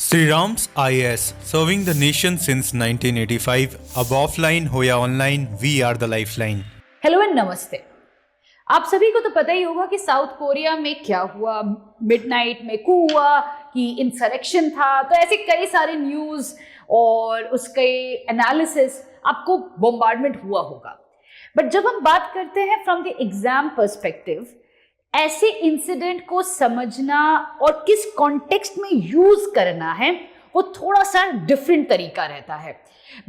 Sriram's IAS, serving the nation since 1985. अब offline हो या online, we are the lifeline. Hello and नमस्ते। आप सभी को तो पता ही होगा कि साउथ कोरिया में क्या हुआ, मिडनाइट में कू हुआ कि इंसरेक्शन था। तो ऐसे कई सारे न्यूज़ और उसके एनालिसिस आपको बॉम्बार्डमेंट हुआ होगा। बट जब हम बात करते हैं फ्रॉम द एग्जाम पर्सपेक्टिव, ऐसे इंसिडेंट को समझना और किस कॉन्टेक्स्ट में यूज करना है वो थोड़ा सा डिफरेंट तरीका रहता है।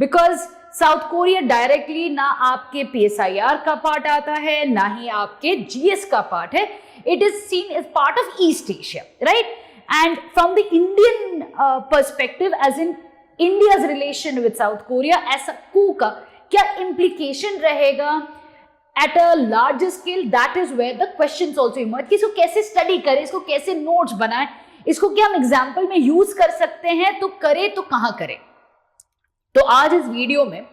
बिकॉज साउथ कोरिया डायरेक्टली ना आपके PSIR का पार्ट आता है, ना ही आपके GS का पार्ट है। It is seen as part of East Asia, right? And from the Indian perspective, as in India's relation with South Korea, ऐसा कू का क्या इम्प्लीकेशन रहेगा at a larger scale, that is where the questions also emerge कि इसको कैसे study करें, इसको कैसे नोट्स बनाएं, इसको क्या हम एग्जाम्पल में यूज कर सकते हैं, तो करें तो कहां करें। तो आज इस वीडियो में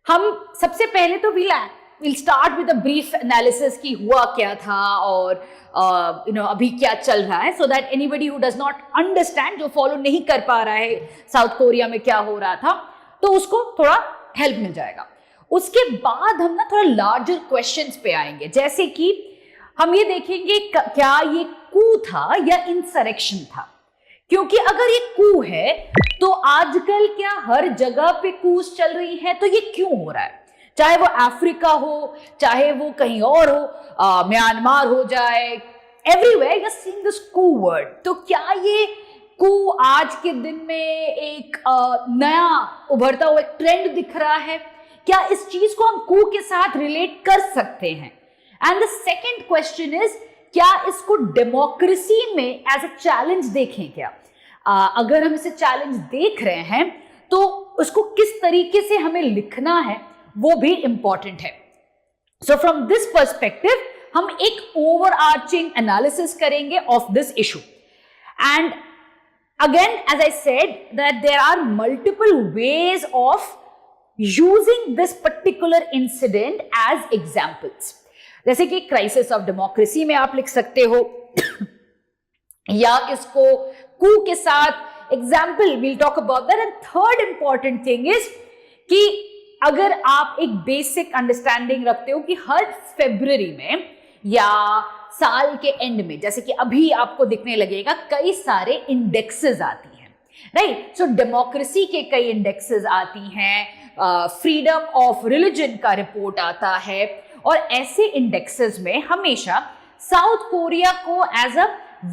हम सबसे पहले तो we'll start with a brief analysis कि हुआ क्या था और अभी क्या चल रहा है, so that anybody who does not understand, जो फॉलो नहीं कर पा रहा है साउथ कोरिया में क्या हो रहा था, तो उसको थोड़ा हेल्प मिल जाएगा। उसके बाद हम ना थोड़ा लार्जर क्वेश्चंस पे आएंगे, जैसे कि हम ये देखेंगे क्या ये कू था या इंसरेक्शन था। क्योंकि अगर ये कू है तो आजकल क्या हर जगह पे कूस चल रही है, तो ये क्यों हो रहा है? चाहे वो अफ्रीका हो, चाहे वो कहीं और हो, म्यांमार हो जाए, everywhere you seeing this coup word. तो क्या ये कू आज के दिन में एक नया उभरता हुआ एक ट्रेंड दिख रहा है? क्या इस चीज को हम कू के साथ रिलेट कर सकते हैं? And the second question is, क्या इसको डेमोक्रेसी में एज अ चैलेंज देखें क्या? अगर हम इसे चैलेंज देख रहे हैं तो उसको किस तरीके से हमें लिखना है वो भी इंपॉर्टेंट है। सो फ्रॉम दिस पर्सपेक्टिव हम एक ओवरआर्चिंग एनालिसिस करेंगे of this issue. And again, as I said, that there are multiple ways of using this particular incident as examples। जैसे कि क्राइसिस ऑफ डेमोक्रेसी में आप लिख सकते हो या इसको कू के साथ example, we'll talk about that। And third important thing is कि अगर आप एक बेसिक अंडरस्टैंडिंग रखते हो कि हर फरवरी में या साल के एंड में, जैसे कि अभी आपको दिखने लगेगा, कई सारे इंडेक्सेस आती हैं, राइट? सो डेमोक्रेसी के कई इंडेक्सेस आती हैं, फ्रीडम ऑफ रिलीजन का रिपोर्ट आता है, और ऐसे इंडेक्सेस में हमेशा साउथ कोरिया को as a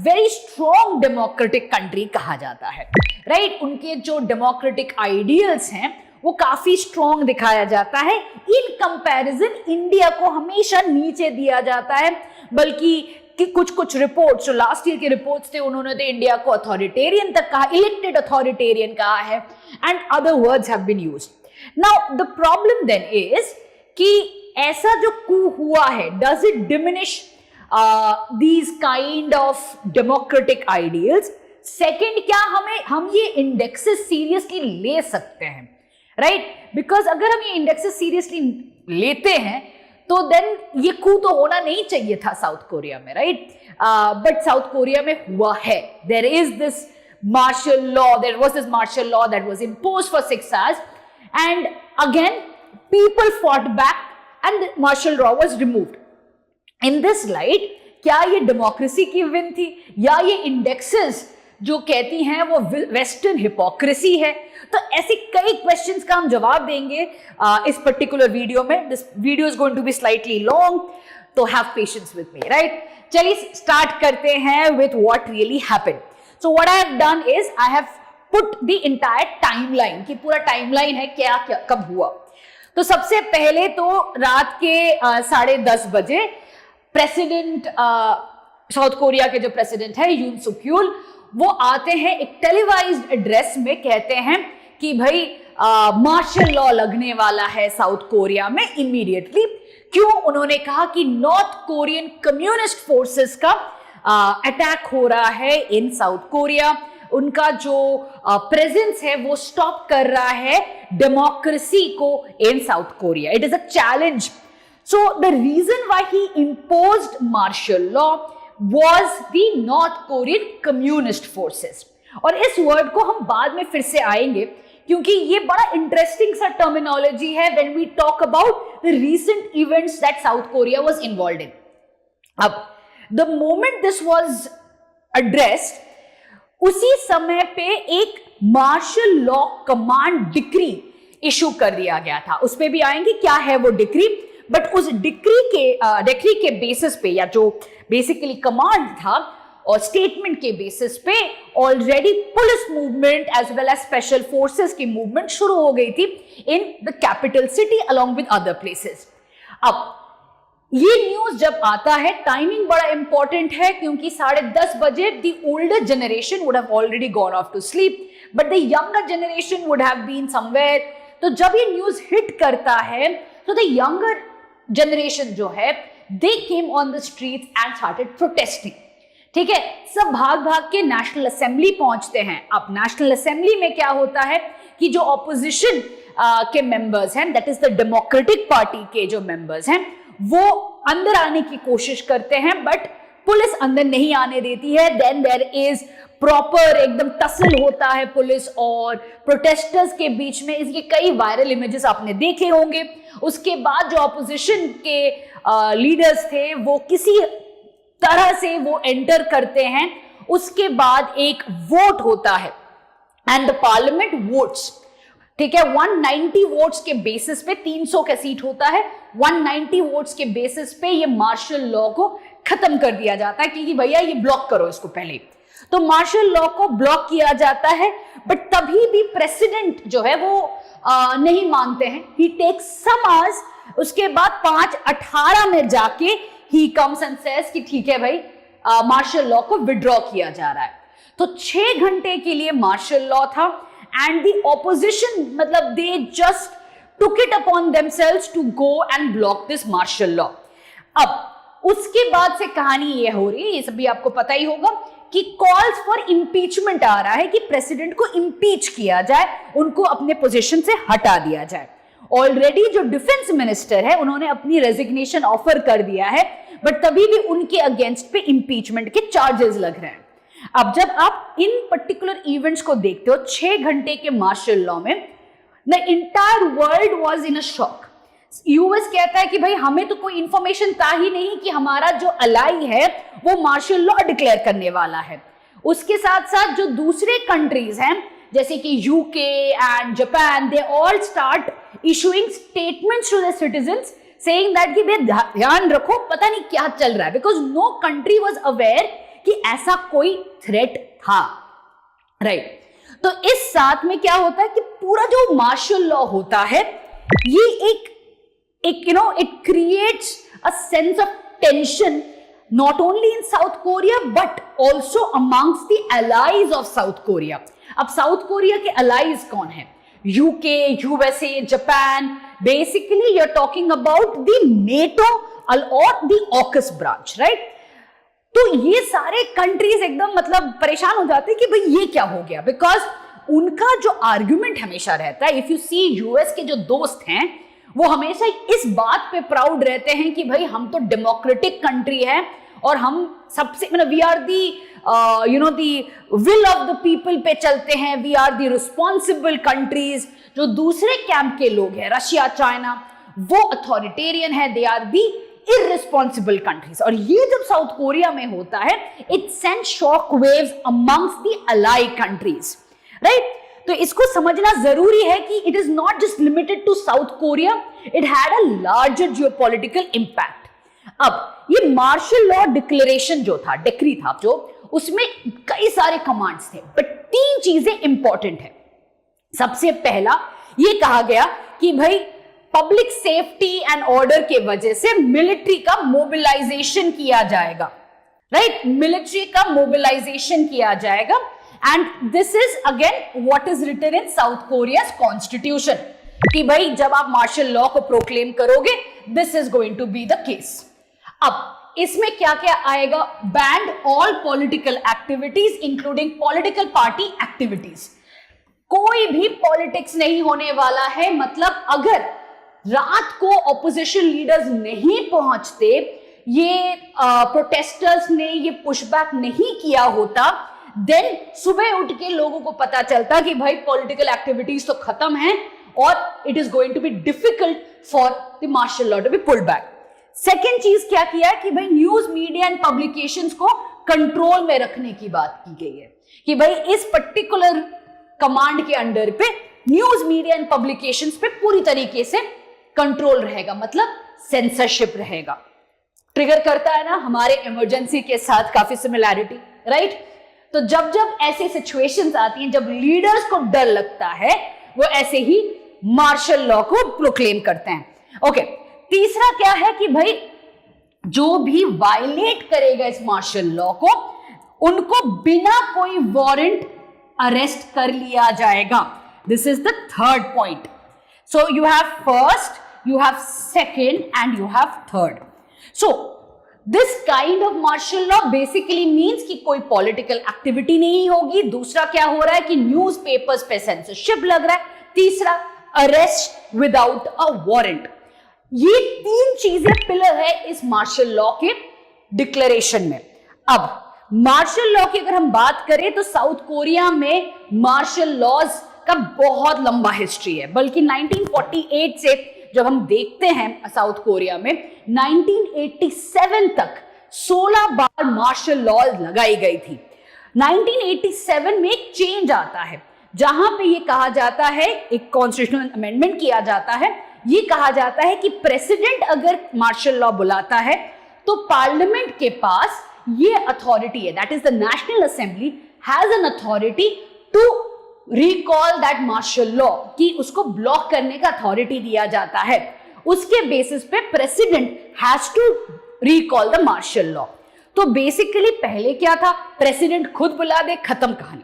very strong democratic country कहा जाता है, राइट? उनके जो डेमोक्रेटिक आइडियल्स हैं वो काफी स्ट्रॉन्ग दिखाया जाता है। इन कंपैरिजन इंडिया को हमेशा नीचे दिया जाता है, बल्कि कि कुछ रिपोर्ट्स, जो लास्ट ईयर के रिपोर्ट्स थे, उन्होंने तो इंडिया को अथॉरिटेरियन तक कहा, इलेक्टेड अथॉरिटेरियन कहा है, and other words have been used. Now the problem then is कि ऐसा जो कू हुआ है, does it diminish these kind of democratic ideals? Second, क्या हम ये इंडेक्सेस सीरियसली ले सकते हैं, राइट? बिकॉज अगर हम ये इंडेक्सेस सीरियसली लेते हैं तो देन ये कू तो होना नहीं चाहिए था साउथ कोरिया में, राइट? बट साउथ कोरिया में हुआ है। There is this martial law, there was this martial law that was imposed for 6 hours, and again people fought back and the martial law was removed। in this light, क्या ये democracy की win थी या ये indexes जो कहती हैं वो वेस्टर्न हिपोक्रेसी है? तो ऐसे कई क्वेश्चंस का हम जवाब देंगे इस पर्टिकुलर वीडियो में। This video is going to be slightly long, तो have patience with me, right? चलिए स्टार्ट करते हैं with what really happened. So what I have done is I have put the entire timeline, कि पूरा timeline है क्या कब हुआ। तो सबसे पहले तो रात के 10:30 बजे प्रेसिडेंट, साउथ कोरिया के जो प्रेसिडेंट है यून सुक यूल, वो आते हैं एक टेलीवाइज्ड एड्रेस में, कहते हैं कि भाई मार्शल लॉ लगने वाला है साउथ कोरिया में इमीडिएटली। क्यों? उन्होंने कहा कि नॉर्थ कोरियन कम्युनिस्ट फोर्सेस का अटैक हो रहा है इन साउथ कोरिया, उनका जो प्रेजेंस है वो स्टॉप कर रहा है डेमोक्रेसी को in South Korea. It is a challenge. So the reason why he imposed martial law was the North Korean communist forces। और इस वर्ड को हम बाद में फिर से आएंगे क्योंकि ये बड़ा इंटरेस्टिंग सा टर्मिनोलॉजी है when we talk about the recent events that South Korea was involved in. अब the moment this was addressed, उसी समय पे एक martial law command decree issue कर दिया गया था। उस पे भी आएंगे क्या है वो डिक्री, बट उस डिक्री के बेसिस पे, या जो बेसिकली कमांड था और स्टेटमेंट के बेसिस पे, already police movement as well as special forces की मूवमेंट शुरू हो गई थी in the capital city along with other places. अब ये न्यूज जब आता है, टाइमिंग बड़ा इंपॉर्टेंट है क्योंकि 10:30 बजे the older generation would have already gone off to sleep but the younger generation would have been somewhere. तो जब ये न्यूज हिट करता है तो द यंगर जनरेशन जो है, they came on the streets and started protesting. ठीक है, सब भाग भाग के नेशनल असेंबली पहुंचते हैं। अब नेशनल असेंबली में क्या होता है कि जो ऑपोजिशन के मेंबर्स हैं, that is the democratic party के जो मेंबर्स हैं, वो अंदर आने की कोशिश करते हैं बट पुलिस अंदर नहीं आने देती है। देन देयर इज प्रॉपर एकदम टसल होता है पुलिस और प्रोटेस्टर्स के बीच में। इसके कई वायरल इमेजेस आपने देखे होंगे। उसके बाद जो ऑपोजिशन के लीडर्स थे वो किसी तरह से वो एंटर करते हैं। उसके बाद एक वोट होता है एंड द पार्लियामेंट वोट्स। ठीक है, 190 वोट्स के बेसिस पे 300 का सीट होता है, 190 वोट्स के बेसिस पे ये मार्शल लॉ को खत्म कर दिया जाता है कि भैया ये ब्लॉक करो इसको पहले। तो मार्शल लॉ को ब्लॉक किया जाता है बट तभी भी प्रेसिडेंट जो है वो नहीं मानते हैं। ही टेक्स सम आवर्स, उसके बाद 5:18 में जाके ही कम्स एंड सेज कि ठीक है भाई, मार्शल लॉ को विड्रॉ किया जा रहा है। तो 6 घंटे के लिए मार्शल लॉ था एंड द ऑपोजिशन, मतलब they just took it upon themselves to go and block this martial law. अब उसके बाद से कहानी ये हो रही है, ये सभी आपको पता ही होगा कि कॉल्स फॉर इंपीचमेंट आ रहा है कि प्रेसिडेंट को इंपीच किया जाए, उनको अपने पोजीशन से हटा दिया जाए। ऑलरेडी जो डिफेंस मिनिस्टर है उन्होंने अपनी रेजिग्नेशन ऑफर कर दिया है बट तभी भी उनके अगेंस्ट पे इंपीचमेंट के चार्जेस लग रहे हैं। अब जब आप इन पर्टिकुलर इवेंट्स को देखते हो 6 घंटे के मार्शल लॉ में, the entire world was in a shock. US कहता है कि भाई हमें तो कोई इंफॉर्मेशन था ही नहीं कि हमारा जो अलाई है वो मार्शल लॉ डिक्लेयर करने वाला है। उसके साथ साथ जो दूसरे कंट्रीज हैं जैसे कि UK and Japan, they all start issuing statements to the citizens saying that कि भाई ध्यान रखो, पता नहीं क्या चल रहा है, because no country was aware कि ऐसा कोई थ्रेट था, राइट। तो इस साथ में क्या होता है कि पूरा जो मार्शल लॉ होता है ये एक it creates a sense of tension not only in South Korea but also amongst the allies of South Korea. अब साउथ कोरिया के allies कौन है? UK, USA, Japan. Basically you're talking about the NATO or the AUKUS branch, right? तो ये सारे countries एकदम मतलब परेशान हो जाते हैं कि भाई ये क्या हो गया, बिकॉज उनका जो आर्ग्यूमेंट हमेशा रहता है, इफ यू सी यूएस के जो दोस्त हैं वो हमेशा इस बात पे प्राउड रहते हैं कि भाई हम तो डेमोक्रेटिक कंट्री है और हम सबसे मतलब we are the the will of the people पे चलते हैं, we are the responsible countries. जो दूसरे कैंप के लोग हैं रशिया, चाइना, वो अथॉरिटेरियन है, they are the irresponsible countries। और ये जब साउथ कोरिया में होता है it sends shock waves amongst the ally countries, right? तो इसको समझना जरूरी है कि it is not just limited to South Korea, it had a larger geopolitical impact। अब ये मार्शल लॉ डिक्लेरेशन जो था, डिक्री था जो, उसमें कई सारे कमांड्स थे बट 3 चीजें इंपॉर्टेंट है। सबसे पहला ये कहा गया कि भाई पब्लिक सेफ्टी एंड ऑर्डर के वजह से मिलिट्री का मोबिलाइजेशन किया जाएगा, राइट? मिलिट्री का मोबिलाइजेशन किया जाएगा and this is again what is written in South Korea's constitution कि भाई जब आप मार्शल लॉ को प्रोक्लेम करोगे this is going to be the case. अब इसमें क्या क्या आएगा? Banned all political activities including political party activities. कोई भी पॉलिटिक्स नहीं होने वाला है, मतलब अगर रात को ऑपोजिशन लीडर्स नहीं पहुंचते, ये प्रोटेस्टर्स ने ये पुशबैक नहीं किया होता, देन सुबह उठ के लोगों को पता चलता कि भाई पॉलिटिकल एक्टिविटीज तो खत्म हैं और it is going to be difficult for the martial law to be pulled back. Second चीज क्या किया है कि भाई न्यूज मीडिया एंड पब्लिकेशंस को कंट्रोल में रखने की बात की गई है कि भाई इस पर्टिकुलर कमांड के अंडर पे न्यूज मीडिया एंड पब्लिकेशंस पे पूरी तरीके से कंट्रोल रहेगा, मतलब सेंसरशिप रहेगा। ट्रिगर करता है ना हमारे इमरजेंसी के साथ काफी सिमिलैरिटी, राइट? तो जब जब ऐसे सिचुएशंस आती हैं, जब लीडर्स को डर लगता है, वो ऐसे ही मार्शल लॉ को प्रोक्लेम करते हैं। ओके, तीसरा क्या है कि भाई जो भी वायलेट करेगा इस मार्शल लॉ को, उनको बिना कोई वारंट अरेस्ट कर लिया जाएगा। This is the third point. So you have first, you have second and you have third. So this kind of martial law basically means कि कोई political activity नहीं होगी। दूसरा क्या हो रहा है कि न्यूज़पेपर्स पे censorship लग रहा है। तीसरा arrest without a warrant। ये तीन चीजें पिलर है इस मार्शल लॉ के डिक्लेरेशन में। अब मार्शल लॉ की अगर हम बात करें तो साउथ कोरिया में मार्शल लॉज का बहुत लंबा हिस्ट्री है, बल्कि 1948 से जब हम देखते हैं साउथ कोरिया में 1987 तक 16 बार मार्शल लॉ लगाई गई थी। 1987 में एक चेंज आता है जहां पे ये कहा जाता है, एक कॉन्स्टिट्यूशनल अमेंडमेंट किया जाता है, ये कहा जाता है कि प्रेसिडेंट अगर मार्शल लॉ बुलाता है तो पार्लियामेंट के पास ये अथॉरिटी है, that is the national assembly has an authority to recall that martial law, कि उसको ब्लॉक करने का अथॉरिटी दिया जाता है। उसके बेसिस पे president has to recall the martial law. तो बेसिकली पहले क्या था, प्रेसिडेंट खुद बुला दे, खत्म कहानी,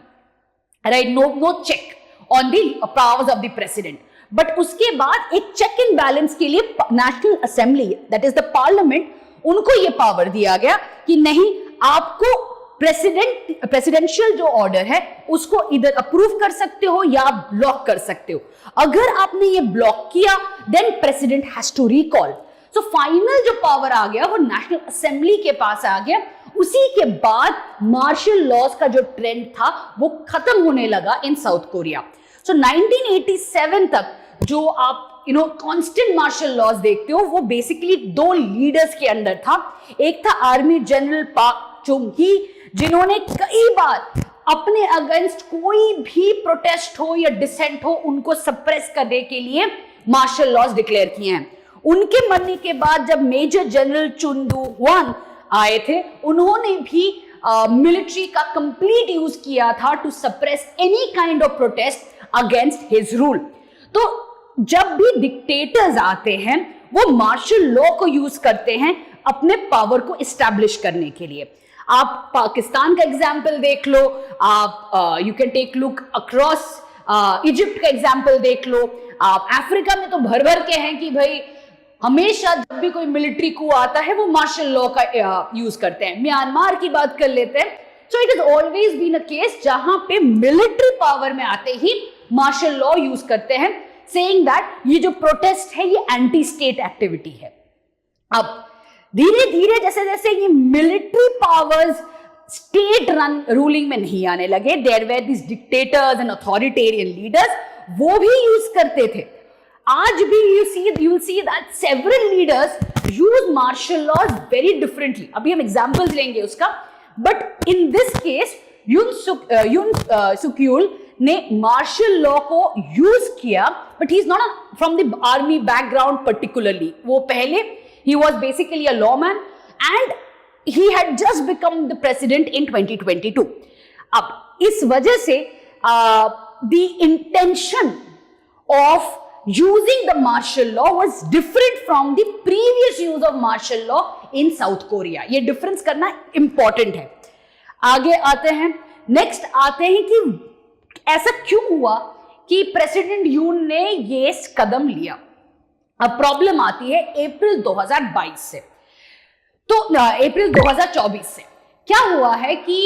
right? No check on the powers of the president. But उसके बाद एक चेक एंड बैलेंस के लिए national assembly, that is the parliament, उनको ये पावर दिया गया कि नहीं, आपको प्रेसिडेंशियल जो ऑर्डर है उसको इधर अप्रूव कर सकते हो या ब्लॉक कर सकते हो। अगर आपने ये ब्लॉक किया then president has to recall. So final जो पावर आ गया वो नेशनल असेंबली के पास आ गया। उसी के बाद मार्शल लॉज का जो ट्रेंड था वो खत्म होने लगा इन साउथ कोरिया। सो 1987 तक जो आप कांस्टेंट मार्शल लॉज देखते हो वो बेसिकली दो लीडर्स के अंडर था। एक था आर्मी जनरल पाक चुंग ही, जिन्होंने कई बार अपने अगेंस्ट कोई भी प्रोटेस्ट हो या डिसेंट हो उनको सप्रेस करने के लिए मार्शल लॉज डिक्लेयर किए हैं। उनके मरने के बाद जब मेजर जनरल चुन दू ह्वान आए थे, उन्होंने भी मिलिट्री का कंप्लीट यूज किया था to suppress any kind of protest against his rule. तो जब भी डिक्टेटर्स आते हैं वो मार्शल लॉ को यूज करते हैं अपने पावर को एस्टैब्लिश करने के लिए। आप पाकिस्तान का एग्जाम्पल देख लो, आप you can take look across Egypt का एग्जाम्पल देख लो, आप अफ्रीका में तो भर भर के हैं कि भाई हमेशा जब भी कोई मिलिट्री कू आता है वो मार्शल लॉ का यूज करते हैं। म्यांमार की बात कर लेते हैं। So it is always been a case जहां पे मिलिट्री पावर में आते ही मार्शल लॉ यूज करते हैं, सेइंग दैट ये जो प्रोटेस्ट है ये एंटी स्टेट एक्टिविटी है। अब धीरे धीरे जैसे जैसे ये military powers state run ruling में नहीं आने लगे, there were this dictators and authoritarian leaders, वो भी यूज करते थे। आज भी you'll see that several leaders use martial laws very differently. अभी हम एग्जाम्पल्स लेंगे उसका, बट इन दिस केस यून सुक्यूल ने मार्शल लॉ को यूज किया, but he is not from the army background particularly. वो पहले he was basically a lawman and he had just become the president in 2022. अब इस वजह से the intention of using the martial law was different from the previous use of martial law in South Korea. ये difference करना important है। आगे आते हैं, नेक्स्ट आते हैं कि ऐसा क्यों हुआ कि प्रेसिडेंट यून ने ये कदम लिया। अब प्रॉब्लम आती है अप्रैल 2022 से, तो अप्रैल 2024 से क्या हुआ है कि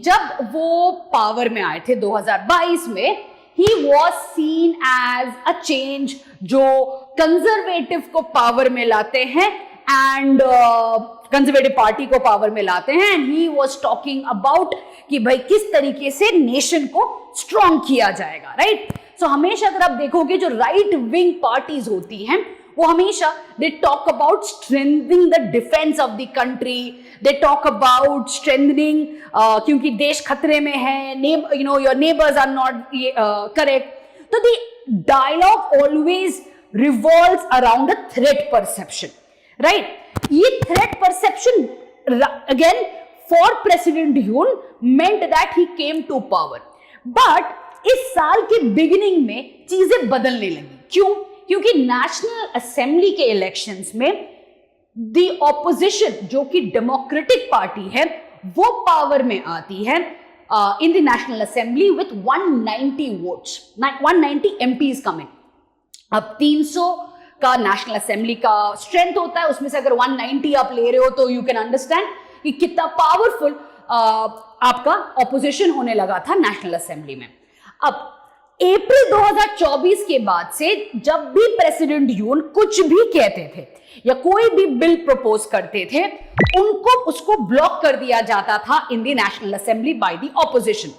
जब वो पावर में आए थे 2022 में, he was seen as a change जो कंजर्वेटिव को पावर में लाते हैं एंड कंजर्वेटिव पार्टी को पावर में लाते हैं and he was talking about कि भाई किस तरीके से नेशन को स्ट्रांग किया जाएगा, राइट। सो हमेशा अगर आप देखोगे जो राइट विंग पार्टीज होती हैं वो हमेशा they talk about strengthening the defence of the country, they talk about strengthening क्योंकि देश खतरे में है, your neighbours are not correct. तो the dialogue always revolves around a threat perception, right. ये threat perception again for president Yoon meant that he came to power, but इस साल के बिगिनिंग में चीजें बदलने लगी। क्यों? क्योंकि नेशनल असेंबली के इलेक्शंस में द ऑपोजिशन जो कि डेमोक्रेटिक पार्टी है वो पावर में आती है in the national assembly with 190 votes, 190 MPs coming. अब 300 का नेशनल असेंबली का स्ट्रेंथ होता है, उसमें से अगर 190 आप ले रहे हो तो यू कैन अंडरस्टैंड कि कितना पावरफुल आपका ऑपोजिशन होने लगा था नेशनल असेंबली में। अब अप्रैल 2024 के बाद से जब भी प्रेसिडेंट यून कुछ भी कहते थे या कोई भी बिल प्रपोज करते थे उनको उसको ब्लॉक कर दिया जाता था in the national assembly by the opposition,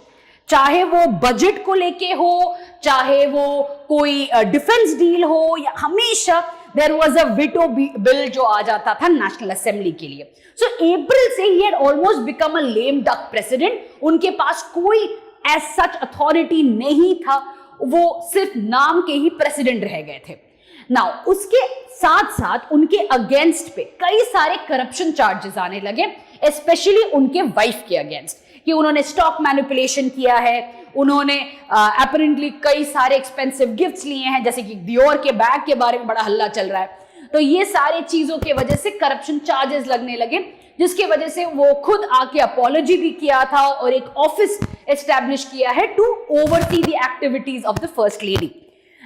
चाहे वो बजट को लेके हो, चाहे वो कोई डिफेंस डील हो, या हमेशा there was a veto bill जो आ जाता था नेशनल असेंबली के लिए। सो अप्रैल से he had almost become a lame duck president, उनके पास कोई एज सच अथॉरिटी नहीं था, वो सिर्फ नाम के ही प्रेसिडेंट रह गए थे। नाउ उसके साथ साथ उनके अगेंस्ट पे कई सारे करप्शन चार्जेस आने लगे, स्पेशली उनके वाइफ के अगेंस्ट कि उन्होंने स्टॉक मैनिपुलेशन किया है, उन्होंने अपरेंटली कई सारे एक्सपेंसिव गिफ्ट्स लिए हैं, जैसे कि डियोर के बैग के बारे में बड़ा हल्ला चल रहा है। तो ये सारी चीजों की वजह से करप्शन चार्जेस लगने लगे, जिसकी वजह से वो खुद आके अपॉलॉजी भी किया था और एक ऑफिस एस्टैब्लिश किया है to oversee the activities of the first lady.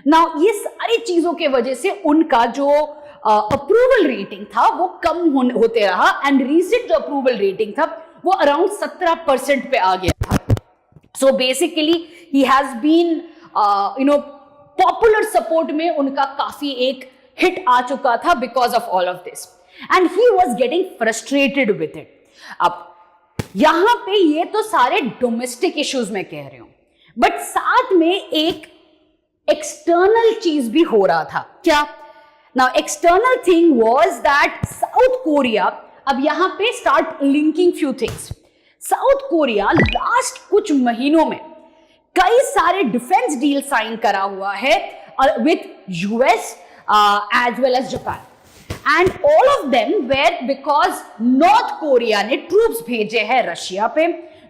Now ये सारी चीजों के वजह से उनका जो अप्रूवल रेटिंग था वो कम होते रहा एंड रीसेंट जो अप्रूवल रेटिंग था वो अराउंड 17% पे आ गया था। So basically he has been popular support में उनका काफी एक हिट आ चुका था because of all of this and he was getting frustrated with it. अब यहां पे ये तो सारे डोमेस्टिक इश्यूज में कह रही हूं, बट साथ में एक एक्सटर्नल चीज भी हो रहा था। क्या? Now external thing was that South Korea, अब यहां पे start linking few things. South Korea last कुछ महीनों में कई सारे डिफेंस डील साइन करा हुआ है with US as well as Japan, and all of them were because North Korea ने ट्रूप्स भेजे हैं रशिया पे,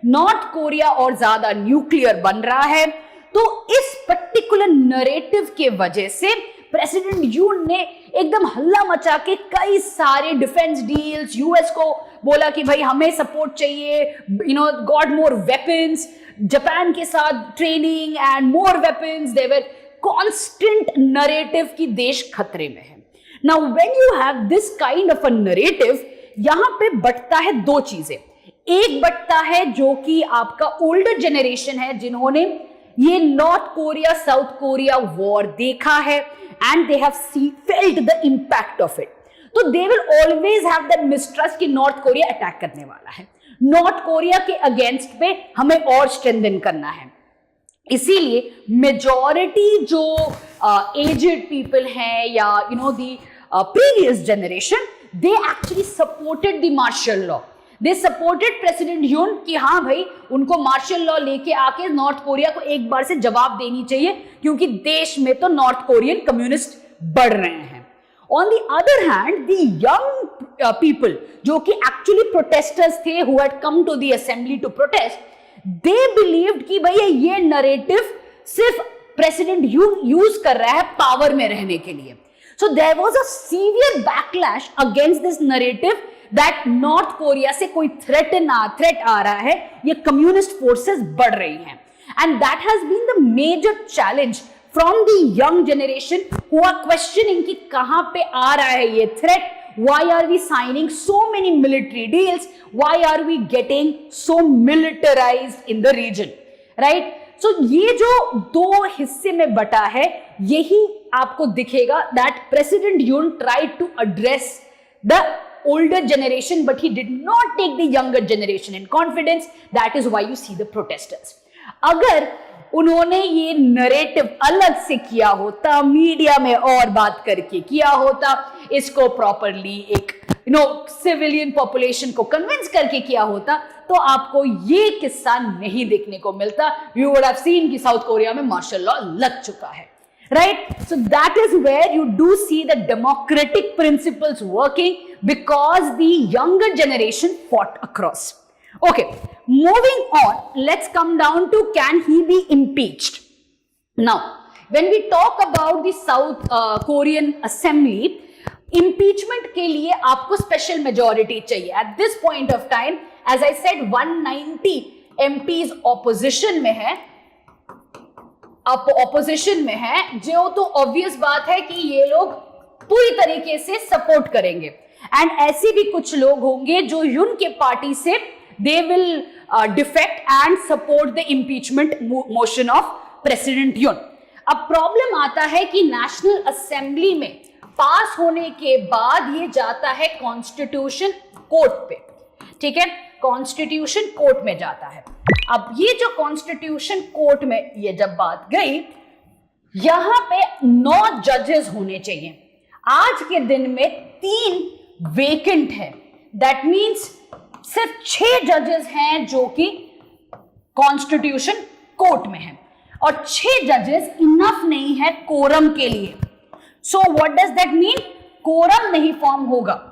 नॉर्थ कोरिया और ज्यादा न्यूक्लियर बन रहा है। तो इस पर्टिकुलर नरेटिव के वजह से प्रेसिडेंट यून ने एकदम हल्ला मचा के कई सारे डिफेंस डील्स, यूएस को बोला कि भाई हमें सपोर्ट चाहिए, गॉट मोर वेपन्स, जापान के साथ training and more weapons, they were constant narrative कि देश खतरे में है। Now when you have this kind of a narrative, यहां पे बटता है दो चीजें। एक बटता है जो कि आपका ओल्डर जनरेशन है जिन्होंने ये North Korea South Korea war देखा है and they have felt the impact of it, तो they will always have that mistrust कि नॉर्थ कोरिया अटैक करने वाला है, नॉर्थ कोरिया के अगेंस्ट पे हमें और स्ट्रेंथन करना है। इसीलिए मेजॉरिटी जो एजेड पीपल हैं या the previous generation, they actually supported the martial law, they supported president Yoon कि हाँ भाई उनको मार्शल लॉ लेके आके नॉर्थ कोरिया को एक बार से जवाब देनी चाहिए क्योंकि देश में तो नॉर्थ कोरियन कम्युनिस्ट बढ़ रहे हैं। On the other hand the young people जो कि एक्चुअली प्रोटेस्टर्स थे who had come to the assembly to protest, they believed कि भैया ये नरेटिव सिर्फ प्रेसिडेंट यूज कर रहा है पावर में रहने के लिए। So there was a severe backlash against this narrative that North Korea से कोई थ्रेट आ रहा है, ये कम्युनिस्ट फोर्सेस बढ़ रही हैं, and that has been the major challenge from the young generation who are questioning कि कहां पे आ रहा है ये threat, why are we signing so many military deals, why are we getting so militarized in the region, right? So ये जो दो हिस्से में बटा है, यही आपको दिखेगा that President Yoon tried to address the older generation, but he did not take the younger generation in confidence. That is why you see the protesters. अगर उन्होंने ये नरेटिव अलग से किया होता, मीडिया में और बात करके किया होता, इसको प्रॉपरली एक सिविलियन पॉपुलेशन को कन्विंस करके किया होता, तो आपको ये किस्सा नहीं देखने को मिलता. यू वुड हैव सीन कि साउथ कोरिया में मार्शल लॉ लग चुका है. Right? So that is where you do see the democratic principles working, because the younger generation fought across. Okay, moving on, let's come down to can he be impeached? Now, when we talk about the South Korean Assembly, impeachment के लिए आपको special majority चाहिए. At this point of time, as I said, 190 MPs opposition में है. आप opposition में है, जो तो ऑब्वियस बात है कि ये लोग पूरी तरीके से सपोर्ट करेंगे. एंड ऐसे भी कुछ लोग होंगे जो यून के पार्टी से they will defect and support the impeachment motion of president Yoon. अब प्रॉब्लम आता है कि नेशनल असेंबली में पास होने के बाद ये जाता है कॉन्स्टिट्यूशन कोर्ट पे. ठीक है, कॉन्स्टिट्यूशन कोर्ट में जाता है. अब ये जो कॉन्स्टिट्यूशन कोर्ट में ये जब बात गई, यहां पे 9 जजेस होने चाहिए. आज के दिन में 3 वेकेंट है. दैट मींस सिर्फ 6 जजेस हैं जो कि कॉन्स्टिट्यूशन कोर्ट में हैं, और 6 जजेस इनफ नहीं है कोरम के लिए. So what does that mean? Quorum नहीं फॉर्म होगा.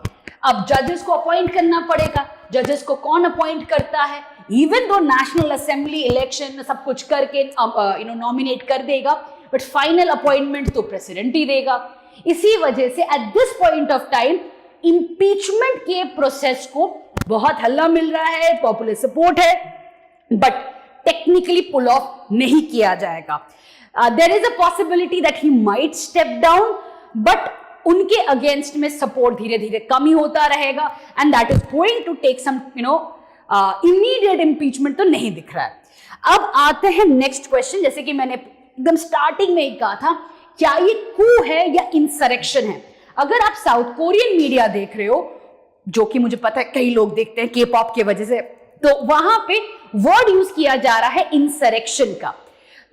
अब जजेस को अपॉइंट करना पड़ेगा. जजेस को कौन अपॉइंट करता है? Even though national assembly election सब कुछ करके नॉमिनेट कर देगा, बट फाइनल अपॉइंटमेंट तो प्रेसिडेंट ही देगा. इसी वजह से at this point of time impeachment के प्रोसेस को बहुत हल्ला मिल रहा है, पॉपुलर सपोर्ट है, बट टेक्निकली पुल ऑफ नहीं किया जाएगा. There is a possibility that he might step down, but उनके अगेंस्ट में सपोर्ट धीरे धीरे कम ही होता रहेगा, and that is going to take some immediate impeachment तो नहीं दिख रहा है. अब आते हैं नेक्स्ट क्वेश्चन. जैसे कि मैंने एकदम स्टार्टिंग में ही कहा था, क्या ये कू है या इंसरेक्शन है? अगर आप साउथ कोरियन मीडिया देख रहे हो, जो कि मुझे पता है कई लोग देखते हैं के पॉप की वजह से, तो वहां पे वर्ड यूज किया जा रहा है इंसरेक्शन का.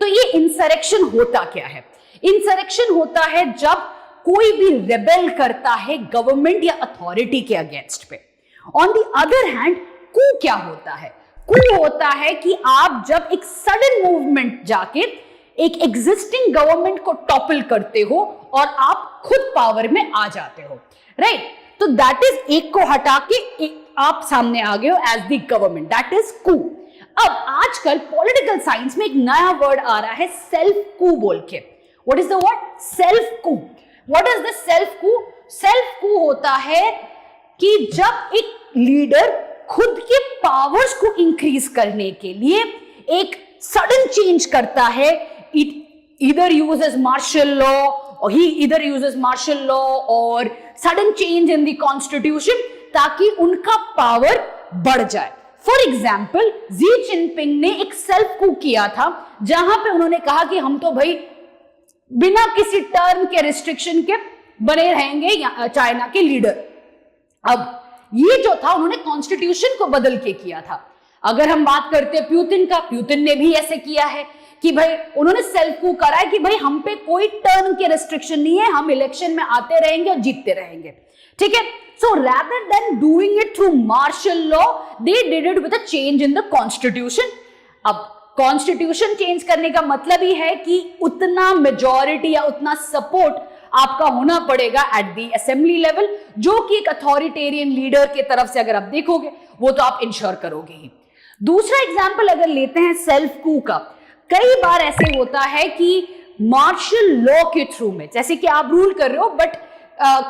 तो ये इंसरेक्शन होता क्या है? इंसरेक्शन होता है जब कोई भी रेबेल करता है गवर्नमेंट या अथॉरिटी के अगेंस्ट पे. ऑन द अदर हैंड कू क्या होता है? कू होता है कि आप जब एक सडन मूवमेंट जाके एक एग्जिस्टिंग गवर्नमेंट को टॉपल करते हो और आप खुद पावर में आ जाते हो. राइट? तो दैट इज एक को हटा के आप सामने आ गए हो as the government. That is coup. अब आजकल पॉलिटिकल साइंस में एक नया वर्ड आ रहा है सेल्फ कू बोल के. What is the word? Self coup. What is the self coup? Self coup होता है कि जब एक लीडर खुद के पावर्स को इंक्रीज करने के लिए एक सडन चेंज करता है. either uses martial law or he either uses martial law or sudden change in the constitution ताकि उनका पावर बढ़ जाए. फॉर एग्जाम्पल, जी जिनपिंग ने एक सेल्फ कू किया था जहां पे उन्होंने कहा कि हम तो भाई बिना किसी टर्म के रिस्ट्रिक्शन के बने रहेंगे चाइना के लीडर. अब ये जो था उन्होंने कॉन्स्टिट्यूशन को बदल के किया था. अगर हम बात करते हैं प्यूतिन का, प्यूतिन ने भी ऐसे किया है कि भाई उन्होंने सेल्फ कू करा है कि भाई हम पे कोई टर्म के रिस्ट्रिक्शन नहीं है, हम इलेक्शन में आते रहेंगे और जीतते रहेंगे. ठीक है? सो rather than doing it through martial law, they did it with a change in the constitution. अब कॉन्स्टिट्यूशन चेंज करने का मतलब ही है कि उतना मेजॉरिटी या उतना सपोर्ट आपका होना पड़ेगा एट दी असेंबली लेवल, जो कि एक अथॉरिटेरियन लीडर के तरफ से अगर आप देखोगे वो तो आप इंश्योर करोगे ही. दूसरा एग्जांपल अगर लेते हैं सेल्फ कू का, कई बार ऐसे होता है कि मार्शल लॉ के थ्रू में, जैसे कि आप रूल कर रहे हो, बट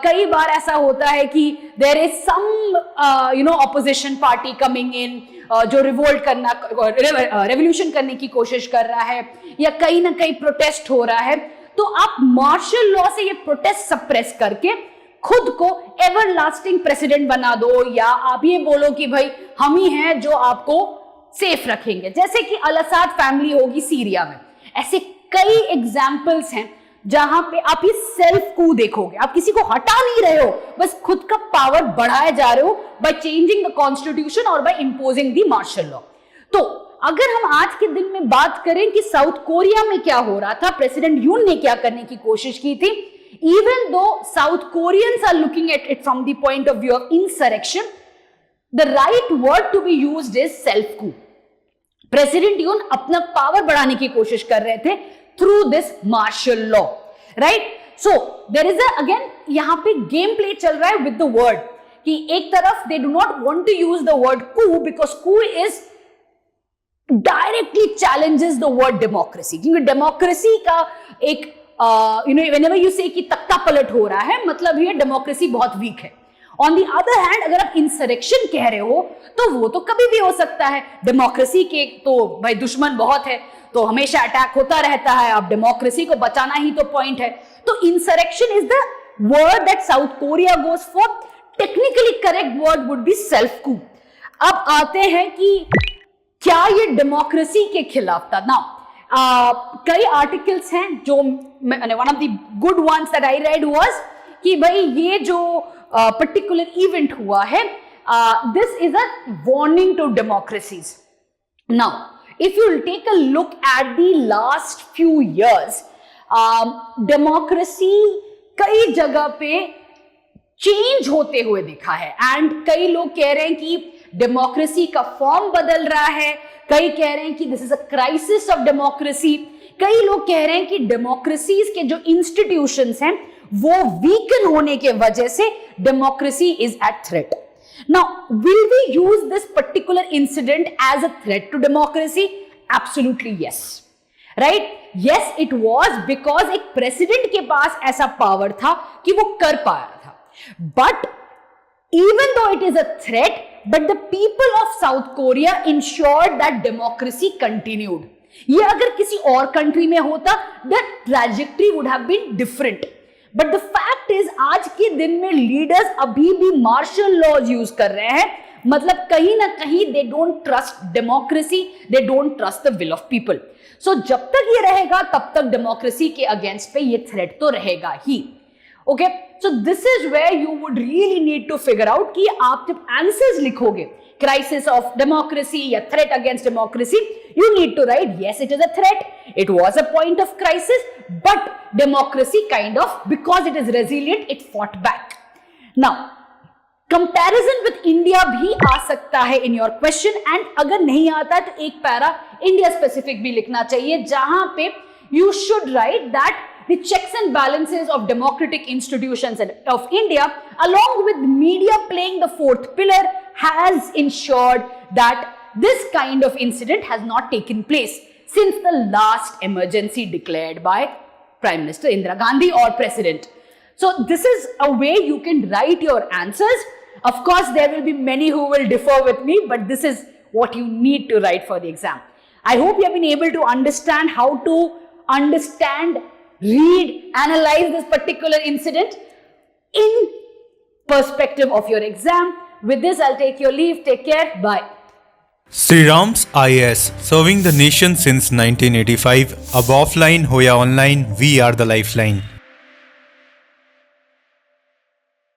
कई बार ऐसा होता है कि there is some opposition party coming in जो रिवोल्ट करना, रेवोल्यूशन करने की कोशिश कर रहा है, या कहीं ना कहीं प्रोटेस्ट हो रहा है, तो आप मार्शल लॉ से ये प्रोटेस्ट सप्रेस करके खुद को एवरलास्टिंग प्रेसिडेंट बना दो, या आप ये बोलो कि भाई हम ही हैं जो आपको सेफ रखेंगे, जैसे कि अल असाद फैमिली होगी सीरिया में. ऐसे कई एग्जाम्पल्स हैं. जहां पे आप ये सेल्फ कू देखोगे, आप किसी को हटा नहीं रहे हो, बस खुद का पावर बढ़ाए जा रहे हो बाय चेंजिंग द कॉन्स्टिट्यूशन और by imposing the martial law. तो अगर हम आज के दिन में बात करें कि साउथ कोरिया में क्या हो रहा था, प्रेसिडेंट यून ने क्या करने की कोशिश की थी, even the South Koreans are looking at it from the point of view of insurrection, the right word to be used is self coup. President Yoon अपना पावर बढ़ाने की कोशिश कर रहे थे through this martial law, right. So there is again यहां पे game play चल रहा है विद द वर्ड, कि एक तरफ they do not want to use the word coup because coup is directly challenges the word democracy, क्योंकि democracy का एक व्हेनेवर यू से कि तख्ता पलट हो रहा है, मतलब ये डेमोक्रेसी बहुत वीक है। ऑन दी अदर हैंड अगर आप इंसरेक्शन कह रहे हो तो वो तो कभी भी हो सकता है, डेमोक्रेसी के तो भाई दुश्मन बहुत है, तो हमेशा अटैक होता रहता है, अब डेमोक्रेसी को बचाना ही तो पॉइंट है। तो insurrection is the word that South Korea goes for, technically correct word would be self coup. अब आते हैं कि क्या ये डेमोक्रेसी के खिलाफ था ना। कई आर्टिकल्स हैं जो one of the good ones that I read was कि भाई ये जो पर्टिकुलर इवेंट हुआ है, this is a warning to democracies. Now if you will take a look at the last few years, democracy कई जगह पे चेंज होते हुए दिखा है, एंड कई लोग कह रहे हैं कि डेमोक्रेसी का फॉर्म बदल रहा है, कई कह रहे हैं कि this is a crisis of democracy, कई लोग कह रहे हैं कि डेमोक्रेसीज के जो इंस्टीट्यूशंस हैं वो वीकन होने के वजह से democracy is at threat. Now, will we use this particular incident as a threat to democracy? Absolutely yes. Right? Yes, it was because एक president के पास ऐसा power था कि वो कर पा रहा था। But even though it is a threat, but the people of South Korea ensured that democracy continued. ये अगर किसी और country में होता, the trajectory would have been different. But the fact is आज के दिन में लीडर्स अभी भी मार्शल लॉज यूज कर रहे हैं, मतलब कहीं ना कहीं they don't trust democracy, they don't trust the will of people. So जब तक ये रहेगा तब तक डेमोक्रेसी के अगेंस्ट पे ये थ्रेट तो रहेगा ही। Okay, so this is where you would really need to figure out कि आप जब आंसर्स लिखोगे क्राइसिस ऑफ डेमोक्रेसी या threat against democracy, you need to write yes, it is a threat, it was a point of crisis, but democracy kind of, because it is resilient, it fought back. Now comparison with India भी आ सकता है in your question, and अगर नहीं आता तो एक para India specific भी लिखना चाहिए जहां पे you should write that the checks and balances of democratic institutions of India along with media playing the fourth pillar has ensured that this kind of incident has not taken place since the last emergency declared by Prime Minister Indira Gandhi or President. So this is a way you can write your answers. Of course, there will be many who will differ with me, but this is what you need to write for the exam. I hope you have been able to understand how to understand, read, analyze this particular incident in perspective of your exam. With this, I'll take your leave. Take care. Bye. Sri Ram's IAS, serving the nation since 1985. Ab offline, hoya online, we are the lifeline.